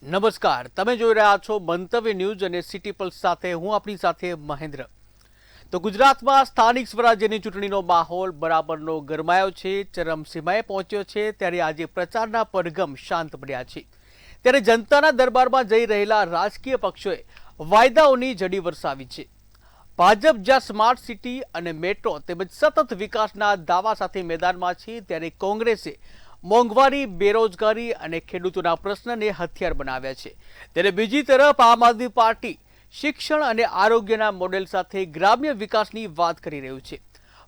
નમસ્કાર, તમે જોઈ રહ્યા છો મંતવ્ય ન્યૂઝ અને સિટી પલ્સ સાથે હું આપણી સાથે મહેન્દ્ર। તો ગુજરાતમાં સ્થાનિક સ્વરાજ્યની ચૂંટણીનો માહોલ બરાબરનો ગરમાયો છે, ચરમસીમાએ પહોંચ્યો છે। ત્યારે આજે પ્રચારના પડઘમ શાંત પડ્યા છે। ત્યારે જનતાના દરબારમાં જઈ રહેલા રાજકીય પક્ષોએ વાયદાઓની ઝડી વરસાવી છે। ભાજપ જ્યાં સ્માર્ટ સિટી અને મેટ્રો તેમજ સતત વિકાસના દાવા સાથે મેદાનમાં છે, ત્યારે કોંગ્રેસે મોંઘવારી, બેરોજગારી અને ખેડૂતોના પ્રશ્નને હથિયાર બનાવ્યા છે। ત્યારે બીજી તરફ આમ આદમી પાર્ટી શિક્ષણ અને આરોગ્યના મોડેલ સાથે ગ્રામ્ય વિકાસની વાત કરી રહ્યું છે।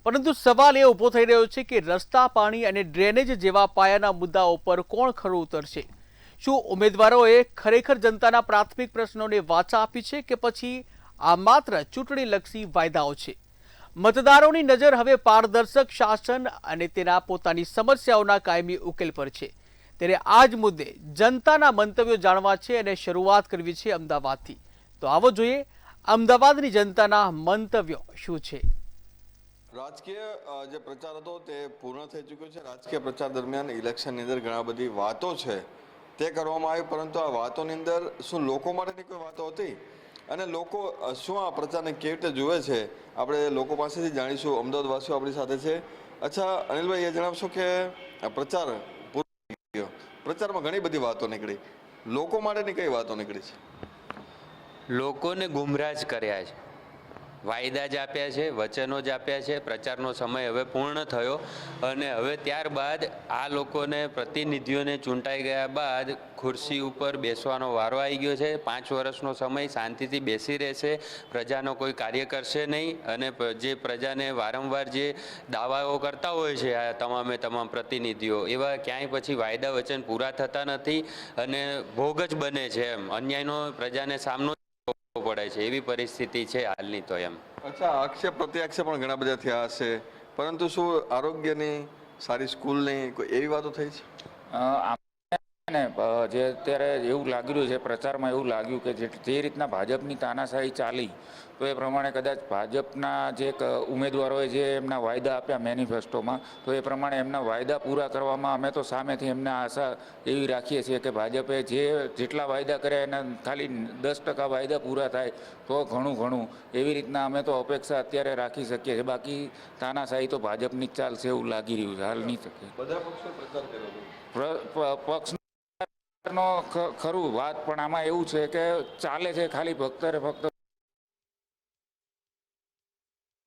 પરંતુ સવાલ એ ઊભો થઈ રહ્યો છે કે રસ્તા, પાણી અને ડ્રેનેજ જેવા પાયાના મુદ્દાઓ પર કોણ ખરું ઉતરશે? શું ઉમેદવારોએ ખરેખર જનતાના પ્રાથમિક પ્રશ્નોને વાચા આપી છે કે પછી આ માત્ર ચૂંટણીલક્ષી વાયદાઓ છે? મતદારોની નજર હવે પારદર્શક શાસન અને તેના પોતાની સમસ્યાઓના કાયમી ઉકેલ પર છે। ત્યારે આ જ મુદ્દે જનતાના મંતવ્યો જાણવા છે અને શરૂઆત કરવી છે અમદાવાદથી। તો આવો જોઈએ અમદાવાદની જનતાના મંતવ્યો શું છે। રાજકીય જે પ્રચાર હતો તે પૂર્ણ થઈ ચૂક્યો છે। રાજકીય પ્રચાર દરમિયાન ઇલેક્શનની અંદર ઘણા બધી વાતો છે તે કરવામાં આવી, પરંતુ આ વાતોની અંદર શું લોકો માટેની કોઈ વાતો હતી અને લોકો શું આ પ્રચારને કેવી રીતે જુએ છે, આપણે લોકો પાસેથી જાણીશું। અમદાવાદવાસીઓ આપણી સાથે છે। અચ્છા અનિલભાઈ, એ જણાવશો કે પ્રચાર પૂરો થઈ ગયો, પ્રચારમાં ઘણી બધી વાતો નીકળી, લોકો માટેની કઈ વાતો નીકળી છે? લોકોને ગુમરાહ જ કર્યા છે, વાયદા જ આપ્યા છે, વચનો જ આપ્યા છે। પ્રચારનો સમય હવે પૂર્ણ થયો અને હવે ત્યારબાદ આ લોકોને પ્રતિનિધિઓને ચૂંટાઈ ગયા બાદ ખુરશી ઉપર બેસવાનો વારો આવી ગયો છે। 5 વર્ષનો સમય શાંતિથી બેસી રહેશે, પ્રજાનો કોઈ કાર્ય કરશે નહીં અને જે પ્રજાને વારંવાર જે દાવાઓ કરતા હોય છે આ તમામ પ્રતિનિધિઓ, એવા ક્યાંય પછી વાયદા વચન પૂરા થતા નથી અને ભોગ જ બને છે। એમ અન્યાયનો પ્રજાને સામનો પડે છે, એવી પરિસ્થિતિ છે હાલની તો એમ। અચ્છા, આક્ષેપ પ્રત્યાક્ષેપ પણ ઘણા બધા થયા હશે, પરંતુ શું આરોગ્યની, સારી સ્કૂલની કોઈ એવી વાતો થઈ છે? ને જે અત્યારે એવું લાગી રહ્યું છે, પ્રચારમાં એવું લાગ્યું કે જે રીતના ભાજપની તાનાશાહી ચાલી, તો એ પ્રમાણે કદાચ ભાજપના જે ઉમેદવારોએ જે એમના વાયદા આપ્યા મેનિફેસ્ટોમાં, તો એ પ્રમાણે એમના વાયદા પૂરા કરવામાં અમે તો સામેથી એમને આશા એવી રાખીએ છીએ કે ભાજપે જેટલા વાયદા કર્યા એના ખાલી 10% વાયદા પૂરા થાય તો ઘણું એવી રીતના અમે તો અપેક્ષા અત્યારે રાખી શકીએ છીએ। બાકી તાનાશાહી તો ભાજપની જ ચાલશે એવું લાગી રહ્યું છે હાલ નહીં શકે। બધા પક્ષો પ્રચાર કર્યો પક્ષ નો ખરું વાત, પણ આમાં એવું છે કે ચાલે છે ખાલી ફક્ત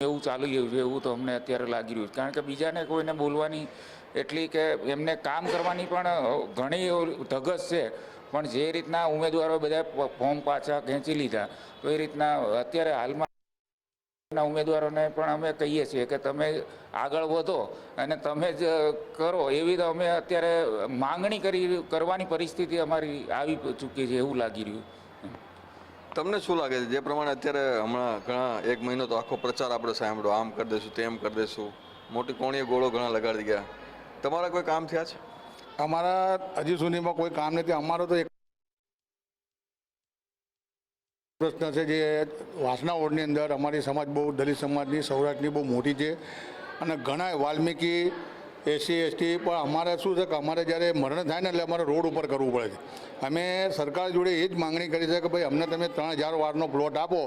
એવું ચાલી રહ્યું છે એવું તો અમને અત્યારે લાગી રહ્યું છે। કારણ કે બીજાને કોઈને બોલવાની એટલી કે એમને કામ કરવાની પણ ઘણી ધગશ છે, પણ જે રીતના ઉમેદવારો બધા ફોર્મ પાછા ખેંચી લીધા, તો એ રીતના અત્યારે હાલમાં ઉમેદવારોને પણ અમે કહીએ છીએ કે તમે આગળ વધો અને તમે જ કરો, એવી તો અમે અત્યારે માંગણી કરવાની પરિસ્થિતિ અમારી આવી ચૂકી છે એવું લાગી રહ્યું। તમને શું લાગે છે, જે પ્રમાણે અત્યારે હમણાં ઘણા 1 મહિનો તો આખો પ્રચાર આપણે સાંભળ્યો, આમ કરી દઈશું, તેમ કરી દઈશું, મોટી કોણીએ ગોળો ઘણા લગાડી ગયા, તમારા કોઈ કામ થયા છે? અમારા હજી સુધીમાં કોઈ કામ નથી। અમારો તો એક પ્રશ્ન છે, જે વાસણા વોર્ડની અંદર અમારી સમાજ બહુ, દલિત સમાજની, સૌરાષ્ટ્રની બહુ મોટી છે અને ઘણા વાલ્મીકી, SC ST, પણ અમારે શું છે કે અમારે જ્યારે મરણ થાય ને એટલે અમારે રોડ ઉપર કરવું પડે છે। અમે સરકાર જોડે એ જ માંગણી કરી છે કે ભાઈ અમને તમે 3000 વારનો પ્લોટ આપો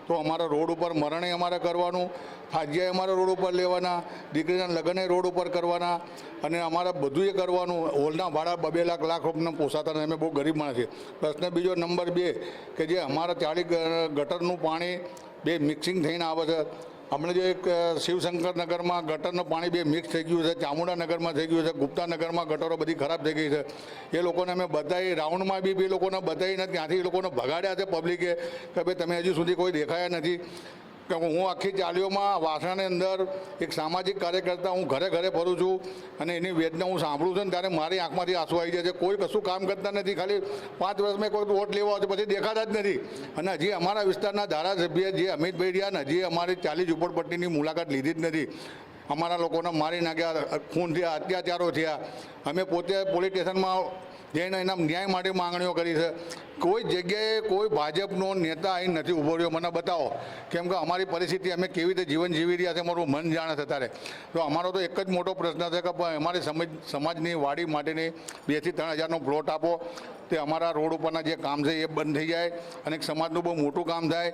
તો અમારા રોડ ઉપર મરણે અમારે કરવાનું, ફાજિયા અમારે રોડ ઉપર લેવાના, દીકરીના લગ્ને રોડ ઉપર કરવાના અને અમારે બધું એ કરવાનું। હોલના ભાડા 2-2 લાખ રૂપિયાના પોસાતા નથી, અમે બહુ ગરીબ માણસ છે। પ્રશ્ન બીજો નંબર 2 કે જે અમારા 40 ગટરનું પાણી 2 મિક્સિંગ થઈને આવે છે। હમણાં જે એક શિવશંકરનગરમાં ગટરનું પાણી 2 મિક્સ થઈ ગયું છે, ચામુંડાનગરમાં થઈ ગયું છે, ગુપ્તાનગરમાં ગટરો બધી ખરાબ થઈ ગઈ છે। એ લોકોને અમે બતાવી, રાઉન્ડમાં બી એ લોકોને બતાવીને ત્યાંથી એ લોકોને ભગાડ્યા છે પબ્લિકે કે ભાઈ તમે હજી સુધી કોઈ દેખાયા નથી। કે હું આખી ચાલીઓમાં વાસણાની અંદર એક સામાજિક કાર્યકર્તા, હું ઘરે ઘરે ફરું છું અને એની વેદના હું સાંભળું છું ને ત્યારે મારી આંખમાંથી આંસુ આવી જાય છે। કોઈ કશું કામ કરતા નથી, ખાલી 5 વર્ષમાં કોઈ વોટ લેવા આવે પછી દેખાતા જ નથી। અને હજી અમારા વિસ્તારના ધારાસભ્ય જે અમિતભાઈ રહ્યા ને, હજી અમારી 40 ઝૂંપડપટ્ટીની મુલાકાત લીધી જ નથી। અમારા લોકોને મારી નાખ્યા, ખૂન થયા, અત્યાચારો થયા। અમે પોતે પોલીસ સ્ટેશનમાં જઈને એના ન્યાય માટે માંગણીઓ કરી છે. કોઈ જગ્યાએ કોઈ ભાજપનો નેતા અહીં નથી ઊભો રહ્યો, મને બતાવો. કેમ કે અમારી પરિસ્થિતિ અમે કેવી રીતે જીવન જીવી રહ્યા છે મારું મન જાણે છે ત્યારે. તો અમારો તો એક જ મોટો પ્રશ્ન છે કે અમારી સમાજની વાડી માટેની 2 થી 3 હજારનો પ્લોટ આપો. તે અમારા રોડ ઉપરના જે કામ છે એ બંધ થઈ જાય અને એક સમાજનું બહુ મોટું કામ થાય.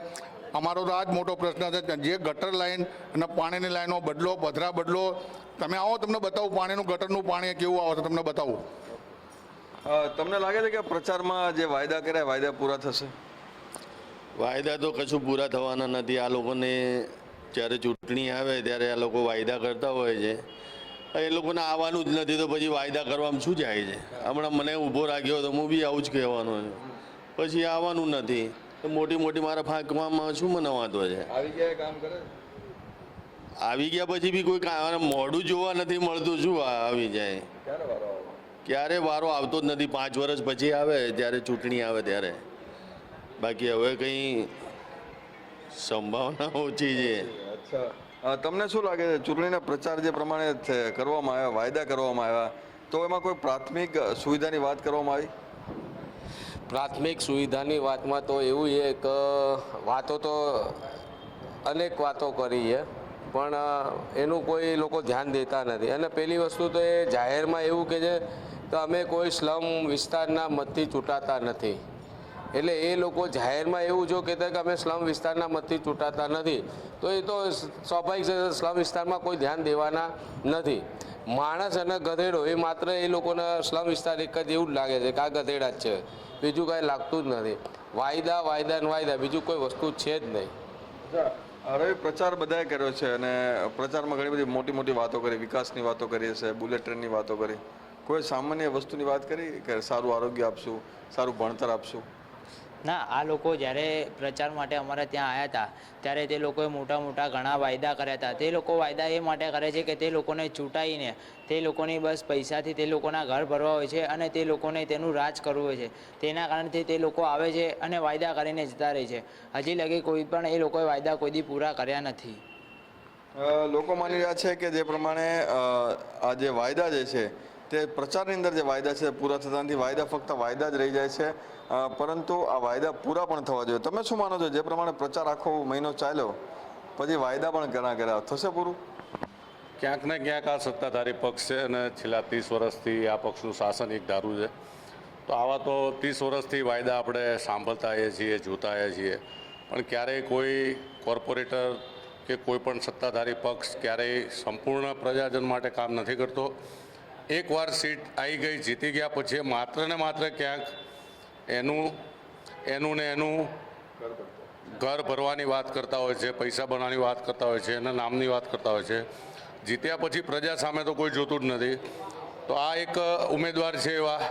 અમારો તો આ જ મોટો પ્રશ્ન છે. જે ગટર લાઈન અને પાણીની લાઈનો બદલો, પધરા બદલો. તમે આવો તમને બતાવું પાણીનું ગટરનું પાણી કેવું આવે છે તમને બતાવું. તમને લાગે છે કે પ્રચારમાં જે વાયદા કર્યા વાયદા પૂરા થશે? વાયદા તો કશું પૂરા થવાના નથી. આ લોકોને જ્યારે ચૂંટણી આવે ત્યારે આ લોકો વાયદા કરતા હોય છે. એ લોકોને આવવાનું જ નથી તો પછી વાયદા કરવામાં શું જાય છે? હમણાં મને ઊભો રાખ્યો તો હું બી આવું જ કહેવાનો છું. પછી આવવાનું નથી તો મોટી મોટી મારા ફાંકવામાં શું મને વાંધો છે? આવી ગયા કામ કરે? આવી ગયા પછી બી કોઈ મોઢું જોવા નથી મળતું. શું આવી જાય? ક્યારે વારો આવતો જ નથી. 5 વર્ષ પછી આવે જ્યારે ચૂંટણી આવે ત્યારે. બાકી હવે કંઈ સંભાવના ઓછી છે. અચ્છા, તમને શું લાગે છે ચૂંટણીના પ્રચાર જે પ્રમાણે કરવામાં આવ્યા, વાયદા કરવામાં આવ્યા, તો એમાં કોઈ પ્રાથમિક સુવિધાની વાત કરવામાં આવી? પ્રાથમિક સુવિધાની વાતમાં તો એવું છે કે વાતો તો અનેક વાતો કરી છે પણ એનું કોઈ લોકો ધ્યાન દેતા નથી. અને પહેલી વસ્તુ તો એ જાહેરમાં એવું કહે છે કે અમે કોઈ સ્લમ વિસ્તારના મતથી ચૂંટાતા નથી. એટલે એ લોકો જાહેરમાં એવું જો કહેતા કે અમે સ્લમ વિસ્તારના મતથી ચૂંટાતા નથી તો એ તો સ્વાભાવિક છે. સ્લમ વિસ્તારમાં કોઈ ધ્યાન દેવાના નથી. માણસ અને ગધેડો એ માત્ર એ લોકોના સ્લમ વિસ્તાર એક જ એવું જ લાગે છે કે આ ગધેડા જ છે, બીજું કાંઈ લાગતું જ નથી. વાયદા વાયદા ને વાયદા, બીજું કોઈ વસ્તુ છે જ નહીં. હવે પ્રચાર બધાએ કર્યો છે અને પ્રચારમાં ઘણી બધી મોટી મોટી વાતો કરી, વિકાસની વાતો કરી છે, બુલેટ ટ્રેનની વાતો કરી. કોઈ સામાન્ય વસ્તુની વાત કરી કે સારું આરોગ્ય આપશું, સારું ભણતર આપશું? ના, આ લોકો જ્યારે પ્રચાર માટે અમારે ત્યાં આવ્યા હતા ત્યારે તે લોકોએ મોટા મોટા ઘણા વાયદા કર્યા હતા. તે લોકો વાયદા એ માટે કરે છે કે તે લોકોને ચૂંટાઈને તે લોકોની બસ પૈસાથી તે લોકોના ઘર ભરવા હોય છે અને તે લોકોને તેનું રાજ કરવું હોય છે. તેના કારણથી તે લોકો આવે છે અને વાયદા કરીને જતા રહે છે. હજી લગી કોઈ પણ એ લોકોએ વાયદા કોઈ દી પૂરા કર્યા નથી. લોકો માની રહ્યા છે કે જે પ્રમાણે આ જે વાયદા જે છે તે પ્રચારની અંદર જે વાયદા છે પૂરા થતા નથી. વાયદા ફક્ત વાયદા જ રહી જાય છે, પરંતુ આ વાયદા પૂરા પણ થવા જોઈએ. તમે શું માનો છો? જે પ્રમાણે પ્રચાર આખો મહિનો ચાલ્યો પછી વાયદા પણ ઘણા કર્યા, થશે પૂરું? ક્યાંક ને ક્યાંક આ સત્તાધારી પક્ષ છે અને છેલ્લા 30 વર્ષથી આ પક્ષનું શાસન એક ધારું છે. તો આવા તો 30 વર્ષથી વાયદા આપણે સાંભળતા આવીએ છીએ, જોતા આવીએ છીએ, પણ ક્યારેય કોઈ કોર્પોરેટર કે કોઈ પણ સત્તાધારી પક્ષ ક્યારેય સંપૂર્ણ પ્રજાજન માટે કામ નથી કરતો. એકવાર સીટ આવી ગઈ, જીતી ગયા પછી માત્ર ને માત્ર ક્યાંક એનું ઘર ભરવાની વાત કરતા હોય છે, પૈસા બનાવવાની વાત કરતા હોય છે, એના નામની વાત કરતા હોય છે. જીત્યા પછી પ્રજા સામે તો કોઈ જોતું જ નથી. તો આ એક ઉમેદવાર છે એવા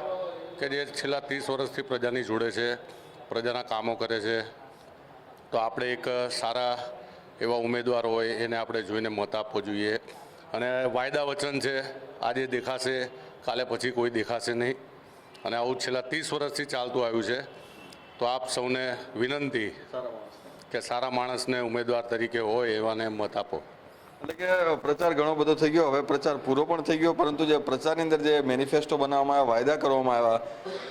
કે જે છેલ્લા 30 વર્ષથી પ્રજાની જોડે છે, પ્રજાના કામો કરે છે. તો આપણે એક સારા એવા ઉમેદવાર હોય એને આપણે જોઈને મત આપવો જોઈએ. અને વાયદા વચન છે, આજે દેખાશે, કાલે પછી કોઈ દેખાશે નહીં. અને આવું છેલ્લા 30 વર્ષથી ચાલતું આવ્યું છે. તો આપ સૌને વિનંતી કે સારા માણસને ઉમેદવાર તરીકે હોય એવાને મત આપો. એટલે કે પ્રચાર ઘણો બધો થઈ ગયો, હવે પ્રચાર પૂરો પણ થઈ ગયો, પરંતુ જે પ્રચારની અંદર જે મેનિફેસ્ટો બનાવવામાં આવ્યા, વાયદા કરવામાં આવ્યા,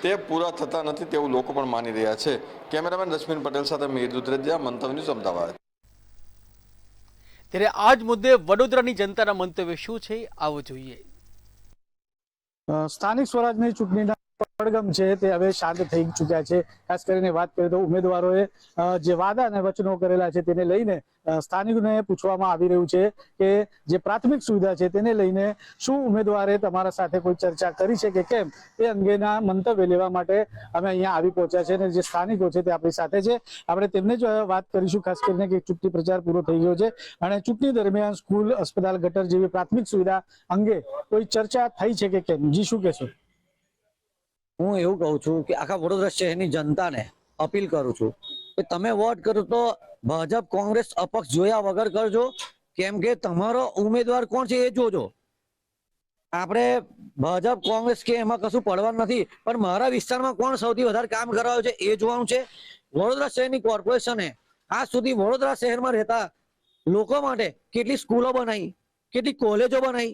તે પૂરા થતા નથી તેવું લોકો પણ માની રહ્યા છે. કેમેરામેન રશ્મિન પટેલ સાથે મીર દુધરેજિયા, મંતવ્ય ન્યૂઝ, અમદાવાદ. ત્યારે આ જ મુદ્દે વડોદરાની જનતાના મંતવ્ય શું છે આવો જોઈએ. સ્થાનિક સ્વરાજની ચૂંટણીના પડગમ છે તે હવે શાંત થઈ ચૂક્યા છે. ખાસ કરીને વાત કરીએ તો ઉમેદવારોએ જે વાદા અને વચનો કરેલા છે તેને લઈને સ્થાનિકોને પૂછવામાં આવી રહ્યું છે કે જે પ્રાથમિક સુવિધા છે તેને લઈને શું ઉમેદવારે તમારા સાથે કોઈ ચર્ચા કરી છે કે કેમ, એ અંગેના મંતવ્ય લેવા માટે અમે અહીંયા આવી પહોંચ્યા છે. અને જે સ્થાનિકો છે તે આપણી સાથે છે, આપણે તેમને જ વાત કરીશું. ખાસ કરીને કે ચૂંટણી પ્રચાર પૂરો થઈ ગયો છે અને ચૂંટણી દરમિયાન સ્કૂલ, અસ્પતાલ, ગટર જેવી પ્રાથમિક સુવિધા અંગે કોઈ ચર્ચા થઈ છે કે કેમ? જી, શું કહેશો? હું એવું કહું છું કે આખા વડોદરા શહેરની જનતાને અપીલ કરું છું કે તમે વોટ કરો તો ભાજપ, કોંગ્રેસ, અપક્ષ જોયા વગર કરજો. કેમ કે તમારો ઉમેદવાર કોણ છે એ જોજો. આપણે ભાજપ, કોંગ્રેસ કે એમાં કશું પડવાનું નથી, પણ મારા વિસ્તારમાં કોણ સૌથી વધારે કામ કરાવ્યું છે એ જોવાનું છે. વડોદરા શહેરની કોર્પોરેશને આજ સુધી વડોદરા શહેરમાં રહેતા લોકો માટે કેટલી સ્કૂલો બનાવી, કેટલી કોલેજો બનાવી,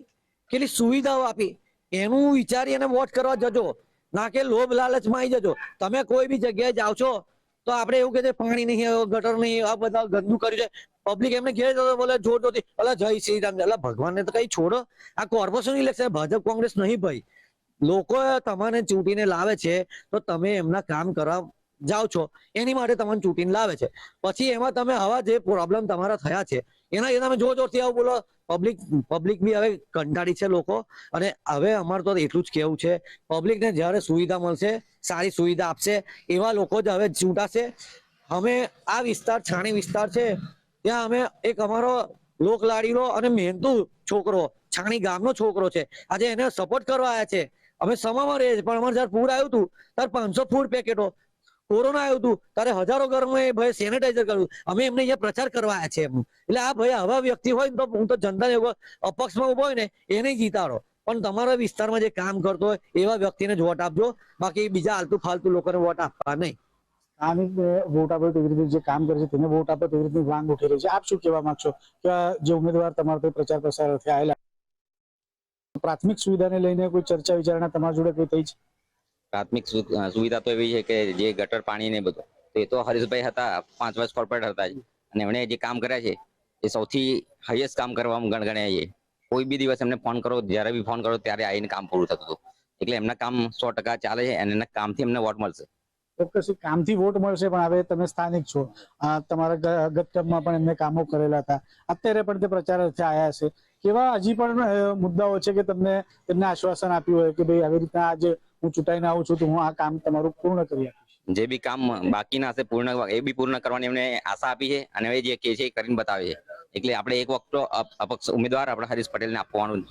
કેટલી સુવિધાઓ આપી, એનું વિચારી અને વોટ કરવા જજો. ના કે લોભ લાલચમાં આવી જજો. તમે કોઈ બી જગ્યાએ જાઓ છો તો આપણે એવું કે છે પાણી નહીં આવ્યો, ગટર નહીં, આ બધા ગંદુ કર્યું છે. પબ્લિક એમને ઘેર જતો બોલે જોર જોતી, અલા જય શ્રી રામ, અલા ભગવાનને તો કઈ છોડો. આ કોર્પોરેશન ઇલેક્શન ભાજપ કોંગ્રેસ નહીં ભાઈ. લોકો તમને ચૂંટીને લાવે છે તો તમે એમના કામ કરવા જાઓ છો, એની માટે તમને ચૂંટીને લાવે છે. પછી એમાં તમે હવા જે પ્રોબ્લેમ તમારા થયા છે એના તમે જોર જોરથી આવું બોલો. પબ્લિક બી હવે કંટાળી છે લોકો. અને હવે અમારે તો એટલું જ કેવું છે, પબ્લિકને જ્યારે સુવિધા મળશે, સારી સુવિધા આપશે, એવા લોકો જ હવે ચૂંટાશે. અમે આ વિસ્તાર છાણી વિસ્તાર છે ત્યાં અમે એક અમારો લોકલાડીલો અને મહેનતુ છોકરો, છાણી ગામનો છોકરો છે, આજે એને સપોર્ટ કરવા આવ્યા છે. અમે સમામાં રહીએ છીએ, પણ અમારે જયારે પૂર આવ્યું હતું ત્યારે 500 ફૂડ પેકેટો, કોરોના આવ્યું હતું ત્યારે હજારો ઘરમાં ભાઈ સેનેટાઈઝર કર્યું. અમે એમને અહીંયા પ્રચાર કરવા આવ્યા છે એમનું. એટલે આ ભાઈ આવા વ્યક્તિ હોય ને તો હું તો જનતાને અપક્ષમાં ઉભો હોય ને એને જીતાડો, પણ તમારા વિસ્તારમાં જે કામ કરતો હોય એવા વ્યક્તિને જ વોટ આપજો, બાકી બીજા આલતુ ફાલતુ લોકોને વોટ આપવા નહીં. સ્થાનિક વોટ આપો તેવી રીતે જે કામ કરે છે તેને વોટ આપો તેવી રીતની માંગ ઉઠી રહી છે. આપ શું કહેવા માંગશો કે જે ઉમેદવાર તમારા પ્રચાર પ્રસાર અર્થે આવેલા, પ્રાથમિક સુવિધાને લઈને કોઈ ચર્ચા વિચારણા તમારા જોડે કોઈ થઈ છે? પ્રાથમિક સુવિધા તો એવી છે કે જે ગટર પાણી ને બધું તો એ તો હરીશભાઈ હતા, 5 વર્ષ કોર્પોરેટ હતા અને એમણે જે કામ કર્યા છે એ સૌથી હાઈએસ્ટ કામ કરવામાં ગણગણાય છે. કોઈ બી દિવસ એમને ફોન કરો, જ્યારે બી ફોન કરો ત્યારે આવીને કામ પૂરું થતું હતું. એટલે એમના કામ 100% ચાલે છે અને એમના કામથી એમને વોટ મળશે. ચોક્કસ કામથી વોટ મળશે, પણ હવે તમે સ્થાનિક છો, તમારા ગત ટર્મમાં પણ એમને કામો કરેલા હતા, અત્યારે પણ તે પ્રચાર અર્થે આવ્યા છે. કેવા હજી પણ મુદ્દાઓ છે કે તમને તેમને આશ્વાસન આપ્યું હોય કે ભાઈ આવી રીતના આજે હું ચૂંટાઈને આવું છું તો હું આ કામ તમારું પૂર્ણ કરી આપીશ? જે બી કામ બાકીના હશે એ બી પૂર્ણ કરવાની એમને આશા આપી છે અને હવે જે કે છે એ કરીને બતાવે છે. એટલે આપણે એક વખત અપક્ષ ઉમેદવાર આપણે હરીશ પટેલને આપવાનું.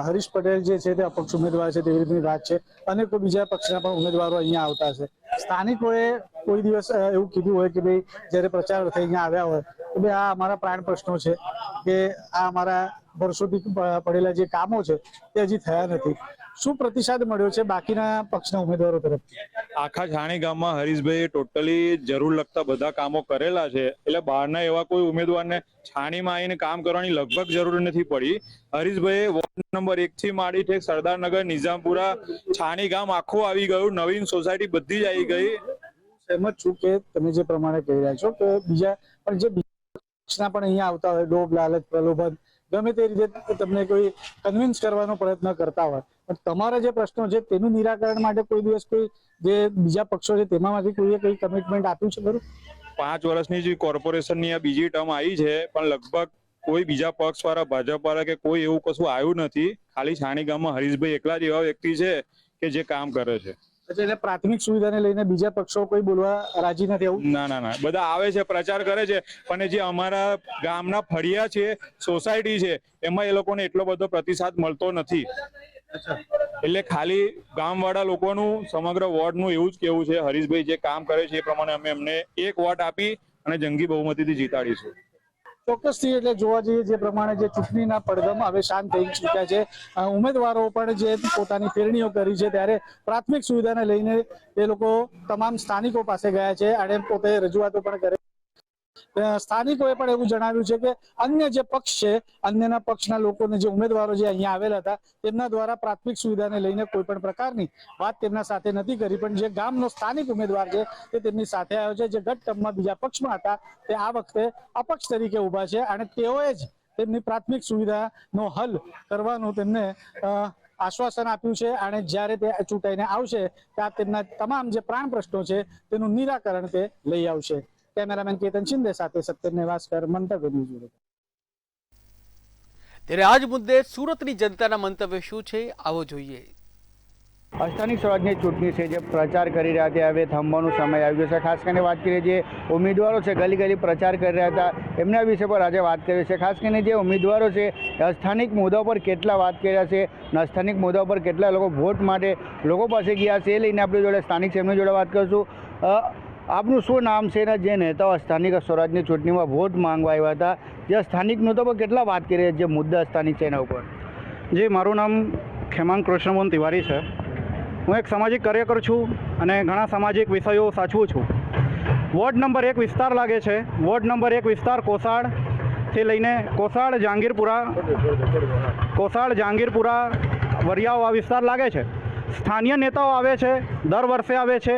હરીશ પટેલ જે છે તે અપક્ષ ઉમેદવાર છે તેવી રીતની વાત છે, અને કોઈ બીજા પક્ષના પણ ઉમેદવારો અહીંયા આવતા છે. સ્થાનિકોએ કોઈ દિવસ એવું કીધું હોય કે ભાઈ જયારે પ્રચાર થઈ અહીંયા આવ્યા હોય કે ભાઈ આ અમારા પ્રાણ પ્રશ્નો છે કે આ અમારા વર્ષોથી પડેલા જે કામો છે તે હજી થયા નથી. શું પ્રતિસાદ મળ્યો છે બાકીના પક્ષના ઉમેદવારો તરફથી? આખા છાણી ગામમાં હરીશભાઈ ટોટલી જરૂર લગતા બધા કામો કરેલા છે, એટલે બહારના એવા કોઈ ઉમેદવારને છાણીમાં આવીને કામ કરવાની લગભગ જરૂર નથી પડી. હરીશભાઈ વોર્ડ નંબર 1 થી માંડી ઠેક સરદારનગર, નિઝામપુરા, છાણી ગામ આખું આવી ગયું, નવીન સોસાયટી બધી જ આવી ગઈ. સહેમત છું કે તમે જે પ્રમાણે કહી રહ્યા છો કે બીજા પણ જે પક્ષના પણ અહીંયા આવતા હોય, લોભ લાલચ પ્રલોભન ગમે તે રીતે તમને કોઈ કન્વિન્સ કરવાનો પ્રયત્ન કરતા હોય, પણ તમારા જે પ્રશ્નો છે તેનું નિરાકરણ માટે કોઈ દિવસ કોઈ જે બીજા પક્ષો છે તેમાંથી કોઈએ કઈ કમિટમેન્ટ આપ્યું છે ખરું? 5 વર્ષની જે કોર્પોરેશનની આ બીજી ટર્મ આવી છે, પણ લગભગ કોઈ બીજા પક્ષ વાળા, ભાજપ વાળા કે કોઈ એવું કશું આવ્યું નથી. ખાલી છાણી ગામમાં હરીશભાઈ એકલા જ એવા વ્યક્તિ છે કે જે કામ કરે છે. એટલે પ્રાથમિક સુવિધાને લઈને બીજા પક્ષો કોઈ બોલવા રાજી નથી આવું? ના, બધા આવે છે, પ્રચાર કરે છે, પણ જે અમારા ગામના ફળિયા છે, સોસાયટી છે, એમાં એ લોકોને એટલો બધો પ્રતિસાદ મળતો નથી. એટલે ખાલી ગામવાળા લોકોનું સમગ્ર વોર્ડનું એવું જ કેવું છે હરીશભાઈ જે કામ કરે છે એ પ્રમાણે અમે એમને 1 વોટ આપી અને જંગી બહુમતીથી જીતાડીશું. ચોક્કસથી એટલે જોવા જઈએ જે પ્રમાણે જે ચૂંટણીના પડઘમ હવે શાંત થઈ ચૂક્યા છે, ઉમેદવારો પણ જે પોતાની ફેરણીઓ કરી છે, ત્યારે પ્રાથમિક સુવિધાને લઈને એ લોકો તમામ સ્થાનિકો પાસે ગયા છે અને પોતે રજૂઆતો પણ કરે. સ્થાનિકોએ પણ એવું જણાવ્યું છે કે અન્ય જે પક્ષ છે, અન્યના પક્ષના લોકોને જે ઉમેદવારો જે અહીંયા આવેલા હતા તેમના દ્વારા પ્રાથમિક સુવિધાને લઈને કોઈ પણ પ્રકારની વાત તેમના સાથે નથી કરી, પણ જે ગામનો સ્થાનિક ઉમેદવાર છે તે તેમની સાથે આવ્યો છે, જે ગત ટર્મમાં બીજા પક્ષમાં હતા તે આ વખતે અપક્ષ તરીકે ઉભા છે અને તેઓએ જ તેમની પ્રાથમિક સુવિધાનો હલ કરવાનું તેમને આશ્વાસન આપ્યું છે અને જ્યારે તે ચૂંટાઈને આવશે ત્યાં તેમના તમામ જે પ્રાણ પ્રશ્નો છે તેનું નિરાકરણ તે લઈ આવશે. કેમેરામેન કેતન શિંદે સાથે સત્યમ નેવાસકર, મંતવ્ય ન્યૂઝ. ત્યારે આજ મુદ્દે સુરતની જનતાના મંતવ્ય શું છે આવો જોઈએ. સ્થાનિક સ્વરાજની ચૂંટણી છે જે પ્રચાર કરી રહ્યા હતા, હવે થંભવાનો સમય આવી ગયો છે. ખાસ કરીને વાત કરીએ જે ઉમેદવારો છે ગલી ગલી પ્રચાર કરી રહ્યા હતા એમના વિશે પર આજે વાત કરી છે. ખાસ કરીને જે ઉમેદવારો છે સ્થાનિક મુદ્દાઓ પર કેટલા વાત કરી રહ્યા છે, સ્થાનિક મુદ્દાઓ પર કેટલા લોકો વોટ માટે લોકો પાસે ગયા છે, એ લઈને આપણી જોડે સ્થાનિક છે એમની જોડે વાત કરીશું. આપનું શું નામ છે ને જે નેતાઓ સ્થાનિક સ્વરાજની ચૂંટણીમાં વોટ માંગવા આવ્યા હતા, જે સ્થાનિક મુદ્દા પર કેટલા વાત કરી રહ્યા છે, જે મુદ્દા સ્થાનિક છે એના ઉપર? જી, મારું નામ ખેમાંગ કૃષ્ણમોહન તિવારી છે. હું એક સામાજિક કાર્યકર છું અને ઘણા સામાજિક વિષયો સાચવું છું. વોર્ડ નંબર 1 વિસ્તાર લાગે છે. વોર્ડ નંબર 1 વિસ્તાર કોસાડથી લઈને કોસાડ, જહાંગીરપુરા વરિયાઓ આ વિસ્તાર લાગે છે. સ્થાનિય નેતાઓ આવે છે, દર વર્ષે આવે છે.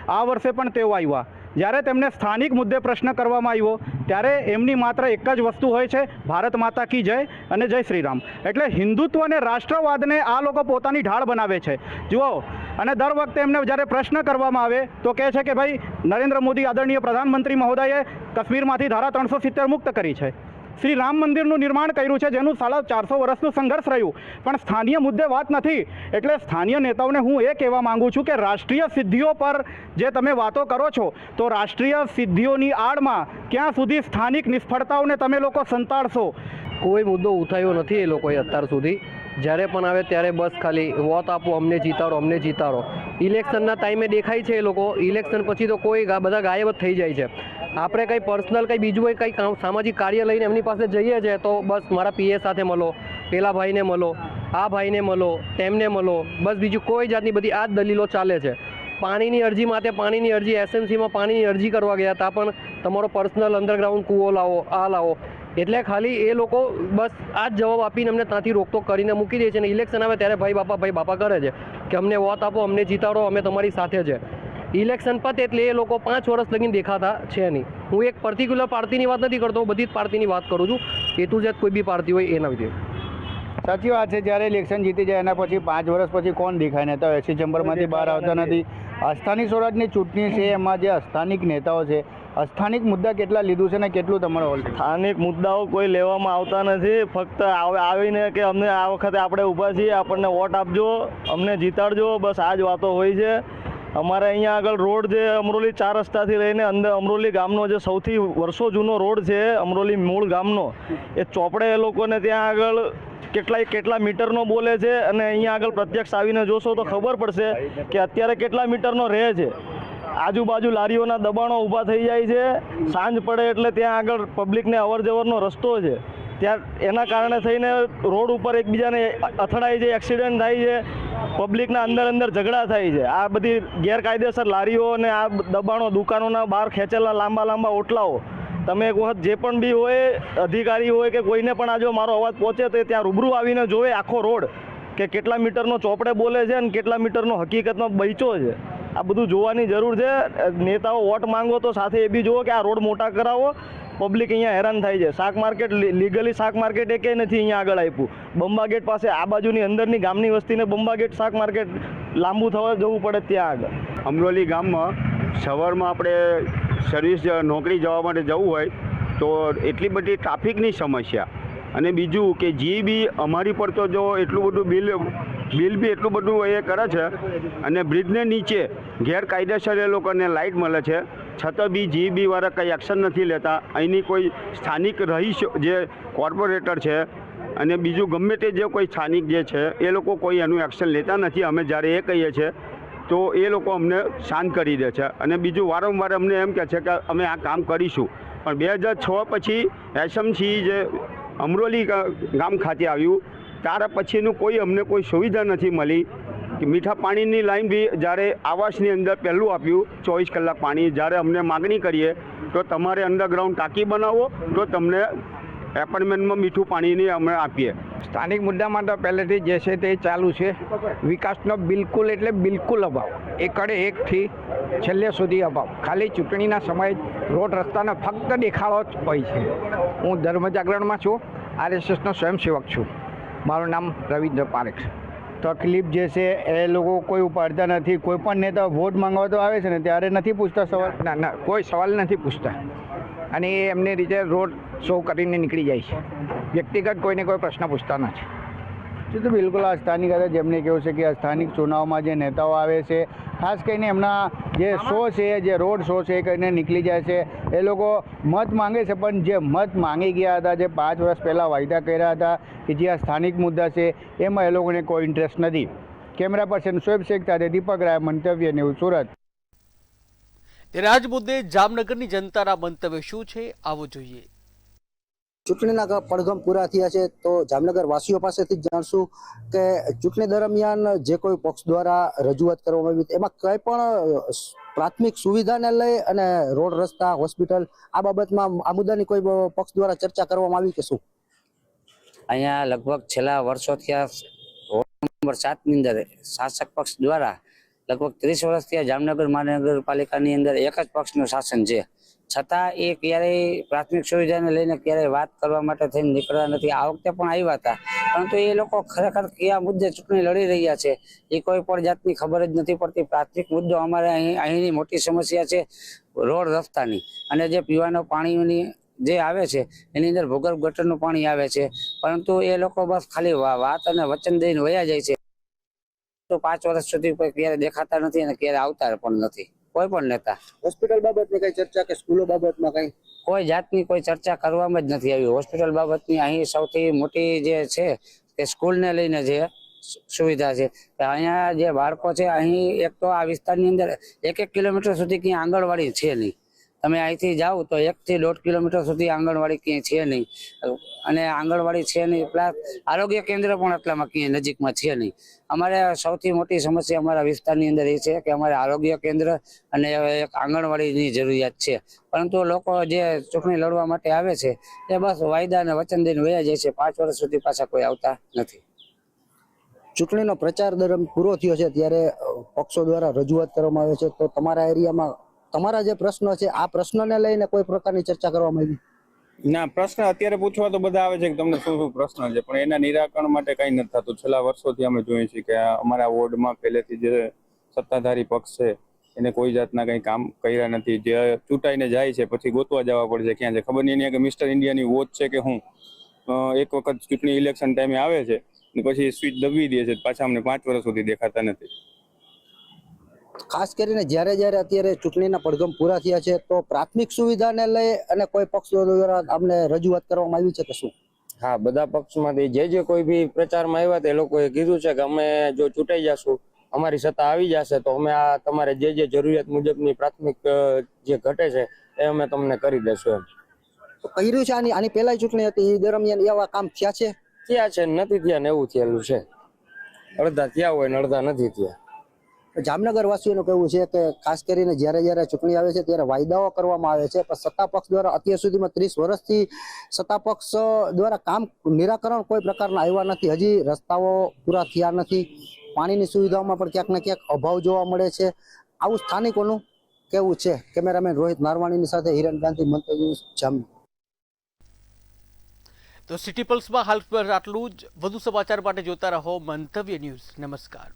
આ વર્ષે પણ તેઓ આવ્યા. જ્યારે તેમને સ્થાનિક મુદ્દે પ્રશ્ન કરવામાં આવ્યો ત્યારે એમની માત્ર એક જ વસ્તુ હોય છે, ભારત માતા કી જય અને જય શ્રી રામ. એટલે હિન્દુત્વ અને રાષ્ટ્રવાદને આ લોકો પોતાની ઢાળ બનાવે છે. જુઓ, અને દર વખતે એમને જ્યારે પ્રશ્ન કરવામાં આવે તો કહે છે કે ભાઈ નરેન્દ્ર મોદી આદરણીય પ્રધાનમંત્રી મહોદયે કાશ્મીરમાંથી ધારા 370 મુક્ત કરી છે. શ્રી રામ મંદિરનું નિર્માણ કર્યું છે, જેનું 450 વર્ષનું સંઘર્ષ રહ્યું, પણ સ્થાનિય મુદ્દે વાત નથી. એટલે સ્થાનિય નેતાઓને હું એ કહેવા માંગુ છું કે રાષ્ટ્રીય સિદ્ધિઓ પર જે તમે વાતો કરો છો તો રાષ્ટ્રીય સિદ્ધિઓની આડમાં ક્યાં સુધી સ્થાનિક નિષ્ફળતાઓને તમે લોકો સંતાડશો. કોઈ મુદ્દો ઉઠાવ્યો નથી એ લોકોએ અત્યાર સુધી. જ્યારે પણ આવે ત્યારે બસ ખાલી વોટ આપો, અમને જીતાડો, અમને જીતાડો. ઇલેક્શનના ટાઈમે દેખાય છે એ લોકો, ઇલેક્શન પછી તો કોઈ બધા ગાયબ જ થઈ જાય છે. આપણે કંઈ પર્સનલ કંઈ બીજું કંઈ સામાજિક કાર્ય લઈને એમની પાસે જઈએ છીએ તો બસ મારા પીએ સાથે મળો, પેલા ભાઈને મળો, આ ભાઈને મળો, તેમને મળો, બસ બીજું કોઈ જાતની બધી આ જ દલીલો ચાલે છે. પાણીની અરજી માટે પાણીની અરજી એસએમસીમાં પાણીની અરજી કરવા ગયા હતા, પણ તમારો પર્સનલ અંડરગ્રાઉન્ડ કૂવો લાવો, આ લાવો. એટલે ખાલી એ લોકો બસ આ જ જવાબ આપીને અમને ત્યાંથી રોકટોક કરીને મૂકી દે છે. અને ઇલેક્શન આવે ત્યારે ભાઈ બાપા કરે છે કે અમને વોટ આપો, અમને જીતાડો, અમે તમારી સાથે છે. ઇલેક્શન પતે એટલે એ લોકો 5 વર્ષ લગીને દેખાતા છે નહીં. હું એક પર્ટિક્યુલર પાર્ટીની વાત નથી કરતો, બધી જ પાર્ટીની વાત કરું છું. એ ટુ ઝેડ કોઈ બી પાર્ટી હોય એના વિશે. સાચી વાત છે. જ્યારે ઇલેક્શન જીતી જાય એના પછી 5 વર્ષ પછી કોણ દેખાય? નેતાઓ એસી ચેમ્બરમાંથી બહાર આવતા નથી. સ્થાનિક સ્વરાજની ચૂંટણી છે, એમાં જે સ્થાનિક નેતાઓ છે, સ્થાનિક મુદ્દા કેટલા લીધું છે ને કેટલું તમારો? સ્થાનિક મુદ્દાઓ કોઈ લેવામાં આવતા નથી. ફક્ત આવીને કે અમને આ વખતે આપણે ઊભા છીએ, આપણને વોટ આપજો, અમને જીતાડજો, બસ આ જ વાતો હોય છે. અમારે અહીંયા આગળ રોડ જે અમરોલી 4 રસ્તાથી લઈને અંદર અમરોલી ગામનો જે સૌથી વર્ષો જૂનો રોડ છે અમરોલી મૂળ ગામનો, એ ચોપડે એ લોકોને ત્યાં આગળ કેટલા મીટરનો બોલે છે. અને અહીંયા આગળ પ્રત્યક્ષ આવીને જોશો તો ખબર પડશે કે અત્યારે કેટલા મીટરનો રહે છે. આજુબાજુ લારીઓના દબાણો ઊભા થઈ જાય છે. સાંજ પડે એટલે ત્યાં આગળ પબ્લિકને અવર જવરનો રસ્તો છે, ત્યાં એના કારણે થઈને રોડ ઉપર એકબીજાને અથડાય છે, એક્સિડન્ટ થાય છે, પબ્લિકના અંદર ઝઘડા થાય છે. આ બધી ગેરકાયદેસર લારીઓ અને આ દબાણો, દુકાનોના બહાર ખેંચેલા લાંબા ઓટલાઓ, તમે એક વખત જે પણ બી હોય, અધિકારી હોય કે કોઈને પણ આ જો મારો અવાજ પહોંચે તો ત્યાં રૂબરૂ આવીને જોવે આખો રોડ કે કેટલા મીટરનો ચોપડે બોલે છે અને કેટલા મીટરનો હકીકતમાં બચો છે. આ બધું જોવાની જરૂર છે. નેતાઓ વોટ માંગો તો સાથે એ બી જુઓ કે આ રોડ મોટા કરાવો. પબ્લિક અહીંયા હેરાન થાય છે. શાક માર્કેટ, લીગલી શાક માર્કેટ એકે નથી અહીંયા આગળ આપ્યું. બંબા ગેટ પાસે આ બાજુની અંદરની ગામની વસ્તીને બંબા ગેટ શાક માર્કેટ લાંબુ થવા જવું પડે ત્યાં આગળ. અમરોલી ગામમાં સવારમાં આપણે સર્વિસ નોકરી જવા માટે જવું હોય તો એટલી બધી ટ્રાફિકની સમસ્યા, અને બીજું કે જે બી અમારી પર તો જો એટલું બધું બિલ બી એટલું બધું એ કરે છે, અને બ્રિજને નીચે ગેરકાયદેસર એ લોકોને લાઇટ મળે છે, છતાં બી જીબી વાળા કંઈ એક્શન નથી લેતા. અહીંની કોઈ સ્થાનિક રહીશ જે કોર્પોરેટર છે અને બીજું ગમે તે જે કોઈ સ્થાનિક જે છે એ લોકો કોઈ એનું એક્શન લેતા નથી. અમે જ્યારે એ કહીએ છીએ તો એ લોકો અમને શાંત કરી દે છે, અને બીજું વારંવાર અમને એમ કહે છે કે અમે આ કામ કરીશું. પણ 2006 પછી એસએમસી જે અમરોલી ગામ ખાતે આવ્યું ત્યાર પછીનું કોઈ અમને કોઈ સુવિધા નથી મળી. મીઠા પાણીની લાઈન બી જ્યારે આવાસની અંદર પહેલું આપ્યું 24 કલાક પાણી, જ્યારે અમને માગણી કરીએ તો તમારે અંડરગ્રાઉન્ડ ટાંકી બનાવો તો તમને એપાર્ટમેન્ટમાં મીઠું પાણીની અમે આપીએ. સ્થાનિક મુદ્દામાં તો પહેલેથી જે છે તે ચાલુ છે. વિકાસનો બિલકુલ એટલે બિલકુલ અભાવ, એકડે એકથી છેલ્લે સુધી અભાવ. ખાલી ચૂંટણીના સમયે રોડ રસ્તાનો ફક્ત દેખાડો જ હોય છે. હું ધર્મ જાગરણમાં છું, RSSનો સ્વયંસેવક છું. મારું નામ રવિન્દ્ર પારેખ. તકલીફ જે છે એ લોકો કોઈ ઉપાડતા નથી. કોઈ પણ નેતા વોટ માંગવા તો આવે છે ને ત્યારે નથી પૂછતા સવાલ. ના, કોઈ સવાલ નથી પૂછતા, અને એ એમની રીતે રોડ શો કરીને નીકળી જાય છે. વ્યક્તિગત કોઈને કોઈ પ્રશ્ન પૂછતા નથી. તો બિલકુલ આ સ્થાનિક હતા જેમને કેવું છે કે આ સ્થાનિક ચુનાવમાં જે નેતાઓ આવે છે ખાસ કરીને એમના જે શો છે, જે રોડ શો છે એ કરીને નીકળી જાય છે. એ લોકો મત માંગે છે, પણ જે મત માંગી ગયા હતા, જે 5 વર્ષ પહેલાં વાયદા કર્યા હતા કે જે આ સ્થાનિક મુદ્દા છે એમાં એ લોકોને કોઈ ઇન્ટરેસ્ટ નથી. કેમેરા પર્સન શોએબ શેખ સાથે દીપક રાય, મંતવ્ય ન્યૂઝ, સુરત. ત્યારે આજ મુદ્દે જામનગરની જનતાના મંતવ્ય શું છે આવો જોઈએ. ચૂંટણીના પડઘમ પૂરા થયા છે તો જામનગર વાસીઓ પાસેથી જ જાણશું કે ચૂંટણી દરમિયાન જે કોઈ પક્ષ દ્વારા રજૂઆત કરવામાં આવી એમાં કંઈ પણ પ્રાથમિક સુવિધાને લઈ અને રોડ, રસ્તા, હોસ્પિટલ આ બાબતમાં આ મુદ્દાની કોઈ પક્ષ દ્વારા ચર્ચા કરવામાં આવી કે શું? અહીંયા લગભગ છેલ્લા વર્ષોથી આ રોડ નંબર 7ની અંદર શાસક પક્ષ દ્વારા લગભગ 30 વર્ષથી આ જામનગર મહાનગરપાલિકાની અંદર એક જ પક્ષનું શાસન છે, છતાં એ ક્યારેય પ્રાથમિક સુવિધાને લઈને ક્યારેય વાત કરવા માટે થઈને નીકળ્યા નથી. આ વખતે પણ આવ્યા હતા, પરંતુ એ લોકો ખરેખર કયા મુદ્દે ચૂંટણી લડી રહ્યા છે એ કોઈ પણ જાતની ખબર જ નથી પડતી. પ્રાથમિક મુદ્દો અમારે અહીંની મોટી સમસ્યા છે રોડ રસ્તાની, અને જે પીવાના પાણીની જે આવે છે એની અંદર ભૂગર્ભ ગટરનું પાણી આવે છે, પરંતુ એ લોકો બસ ખાલી વાત અને વચન દઈને વયા જાય છે. તો 5 વર્ષ સુધી કોઈ ક્યારે દેખાતા નથી અને ક્યારે આવતા પણ નથી કોઈ પણ નેતા. હોસ્પિટલ બાબતની કઈ ચર્ચા કે સ્કૂલો બાબતમાં કઈ કોઈ જાતની કોઈ ચર્ચા કરવામાં જ નથી આવી. હોસ્પિટલ બાબતની અહીં સૌથી મોટી જે છે તે સ્કૂલને લઈને જે સુવિધા છે કે અહીંયા જે બાળકો છે, અહીં એક તો આ વિસ્તારની અંદર 1 કિલોમીટર સુધી ક્યાંય આંગણવાડી છે નહીં. તમે અહીંથી જાઓ તો 1 થી 1.5 કિલોમીટર સુધી આંગણવાડી ક્યાંય છે નહીં, અને આંગણવાડી છે નહીં પ્લસ આરોગ્ય કેન્દ્ર પણ એટલામાં ક્યાંય નજીકમાં છે નહીં. અમારે સૌથી મોટી સમસ્યા અમારા વિસ્તારની અંદર એ છે કે અમારે આરોગ્ય કેન્દ્ર અને એક આંગણવાડીની જરૂરિયાત છે, પરંતુ લોકો જે ચૂંટણી લડવા માટે આવે છે એ બસ વાયદા અને વચન દઈને વયા જાય છે. 5 વર્ષ સુધી પાછા કોઈ આવતા નથી. ચૂંટણીનો પ્રચાર દરમિયાન પૂરો થયો છે ત્યારે પક્ષો દ્વારા રજૂઆત કરવામાં આવે છે, તો તમારા એરિયામાં તમારા જે પ્રશ્નો છે આ પ્રશ્નને લઈને કોઈ પ્રકારની ચર્ચા કરવામાં આવી? ના, પ્રશ્ન અત્યારે પૂછવા તો બધા આવે છે કે તમને શું શું પ્રશ્ન છે, પણ એના નિરાકરણ માટે કંઈ નથી થતું. છેલ્લા વર્ષોથી અમે જોઈએ છીએ કે અમારા વોર્ડમાં પહેલેથી જે સત્તાધારી પક્ષ છે એને કોઈ જાતના કંઈ કામ કર્યા નથી. જે ચૂંટાઈને જાય છે પછી ગોતવા જવા પડે છે ક્યાં છે ખબર નહીં કે મિસ્ટર ઇન્ડિયાની વોચ છે કે હું. એક વખત ચૂંટણી ઇલેક્શન ટાઈમે આવે છે ને પછી સ્વિચ દબી દે છે, પાછા અમને 5 વર્ષ સુધી દેખાતા નથી. ખાસ કરીને જ્યારે અત્યારે ચૂંટણીના પડઘમ પૂરા થયા છે તો પ્રાથમિક સુવિધાને લઈ અને કોઈ પક્ષ દ્વારા અમને રજૂઆત કરવામાં આવી છે કે શું? હા, બધા પક્ષમાંથી જે કોઈ બી પ્રચારમાં આવ્યા તે લોકોએ કીધું છે કે અમે જો ચૂંટાઈ જશું, અમારી સત્તા આવી જશે તો અમે આ તમારે જે જરૂરિયાત મુજબની પ્રાથમિક જે ઘટે છે એ અમે તમને કરી દેશું એમ. તો કર્યું છે આની પહેલા ચૂંટણી હતી એ દરમિયાન એવા કામ થયા છે? થયા છે, નથી થયા ને એવું થયેલું છે. અડધા થયા હોય ને અડધા નથી થયા. જામનગર વાસીઓનું કહેવું છે કે ખાસ કરીને જ્યારે ચૂંટણી આવે છે ત્યારે વાયદાઓ કરવામાં આવે છે, પણ સત્તા પક્ષ દ્વારા અત્યાર સુધીમાં 30 વર્ષથી સત્તા પક્ષ દ્વારા કામ નિરાકરણ કોઈ પ્રકારના આવ્યા નથી. હજી રસ્તાઓ પૂરા થયા નથી, પાણીની સુવિધાઓમાં પણ ક્યાંક ને ક્યાંક અભાવ જોવા મળે છે. આવું સ્થાનિકોનું કહેવું છે. કેમેરામેન રોહિત નારવાણીની સાથે હિરણ ગાંધી, મંતવ્ય જામનગર. તો સિટી પલ્સમાં હાલ પર આટલું જ. વધુ સમાચાર માટે જોતા રહો મંતવ્ય ન્યૂઝ. નમસ્કાર.